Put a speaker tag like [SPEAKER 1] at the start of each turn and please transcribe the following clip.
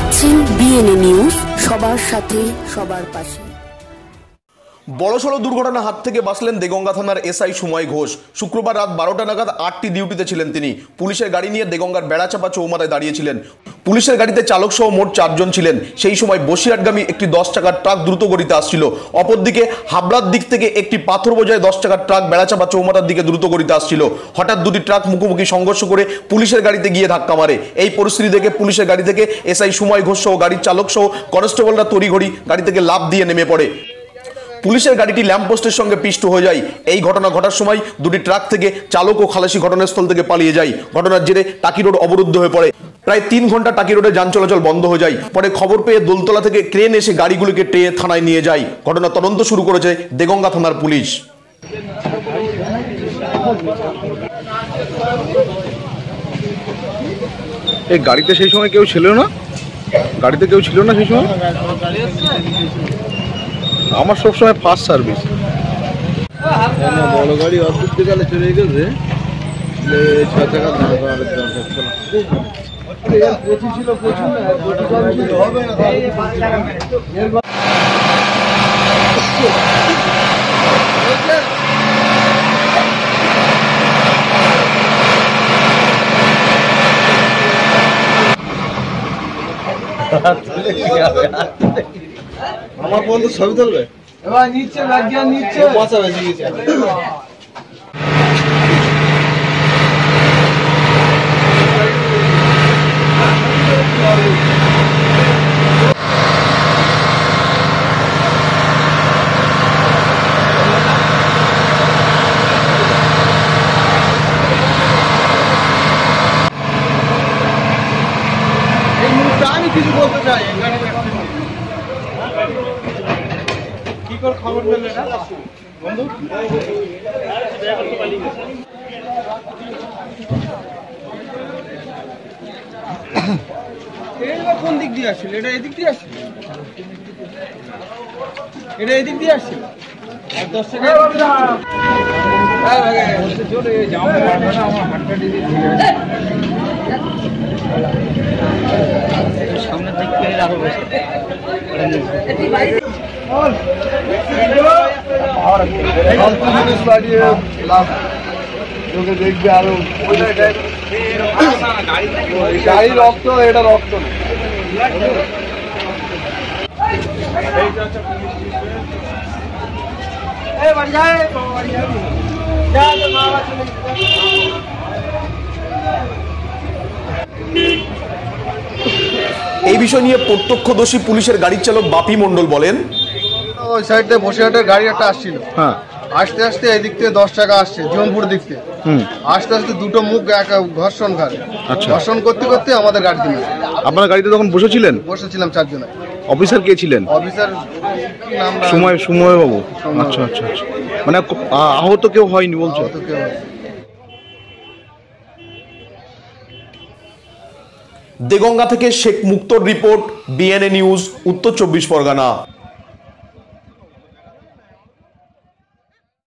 [SPEAKER 1] দেখছেন BNA news, সবার সাথে সবার পাশে।
[SPEAKER 2] বড়সড় দুর্ঘটনার হাত থেকে বাঁচলেন দেগঙ্গা থানার এসআই সুময় ঘোষ। শুক্রবার রাত 12টা নাগাদ 8টি ডিউটিতে ছিলেন তিনি। পুলিশের গাড়ি নিয়ে দেগঙ্গার বেড়াচাপা চৌমাথায় দাঁড়িয়েছিলেন। পুলিশের গাড়িতে চালক সহ মোট 4 জন ছিলেন। সেই সময় বসিরহাটগামী একটি 10 চাকার ট্রাক দ্রুত গতিতে আসছিল। অপরদিকে হাবড়ার দিক থেকে একটি পাথর বোঝাই 10 চাকার ট্রাক বেড়াচাপা চৌমাথার দিকে দ্রুত গতিতে আসছিল। হঠাৎ দুটি ট্রাক মুখোমুখি সংঘর্ষ করে পুলিশের গাড়িতে গিয়ে ধাক্কা মারে। এই পরিস্থিতি দেখে পুলিশের গাড়ি থেকে এসআই সুময় ঘোষ সহ গাড়ির চালক সহ কনস্টেবলরা তড়িঘড়ি গাড়ি থেকে লাফ দিয়ে নেমে পড়ে। পুলিশের গাড়িটি ল্যাম্পপোস্টের সঙ্গে পিষ্ট হয়ে যায়। এই ঘটনা ঘটার সময় দুটি ট্রাক থেকে চালক ও খালাসি ঘটনাস্থল থেকে পালিয়ে যায়। ঘটনার জেরে টাকি রোড অবরুদ্ধ হয়ে পড়ে। প্রায় 3 ঘন্টা টাকি রোডে যান চলাচল বন্ধ হয়ে যায়। পরে খবর পেয়ে দোলতলা থেকে ক্রেন এসে গাড়িগুলিকে টেনে থানায় নিয়ে যায়। ঘটনা তদন্ত শুরু করেছে দেগঙ্গা থানার পুলিশ।
[SPEAKER 3] এই গাড়িতে সেই সময় কেউ ছিল না? গাড়িতে কেউ ছিল না সেই সময়? আমার সবসময় ফার্স্ট সার্ভিস। বড় গাড়ি অদ্ভুত গেলে চলে গেছে, 6 চাকা আমার বন্ধু ছবি তুলবে এবার নিচে লাগিয়ে নিচে পচা বেশি গেছে। এই মুহূর্তে আমি কিছু বলতে চাই, কি করে খবর পেলে না বন্ধু? এটা কোন দিক দিয়ে আসছিল? এটা এদিক দিয়ে আসছিল, এটা এদিক দিয়ে আসছিল। আর 10 টাকা চলে যাও, আমার হাতটা দিয়ে সামনে থেকে রাখো। দেখবে আরো গাড়ি রক্ত, এটা রক্ত না।
[SPEAKER 2] এই বিষয় নিয়ে প্রত্যক্ষদর্শী পুলিশের গাড়ির চালক বাপি মণ্ডল বলেন,
[SPEAKER 4] ওই সাইডে বসিরহাটের গাড়ি একটা আসছিল। হ্যাঁ, আস্তে আস্তে এই দিক থেকে 10 টাকা আসছে জীবনপুর দিক থেকে। আস্তে আস্তে দুটো মুখ ঘর্ষণ খায়। ঘর্ষণ করতে করতে আমাদের গাড়ি দিল।
[SPEAKER 3] আপনার গাড়িতে তখন বসেছিলেন?
[SPEAKER 4] বসেছিলাম 4 জন।
[SPEAKER 3] অফিসার কে ছিলেন?
[SPEAKER 4] অফিসার
[SPEAKER 3] সুময় বাবু। আচ্ছা আচ্ছা আচ্ছা, মানে আহত কেউ হয়নি বলছো?
[SPEAKER 2] দেগঙ্গা থেকে শেখ মুক্তর রিপোর্ট, বিএনএ নিউজ, উত্তর 24 পরগনা।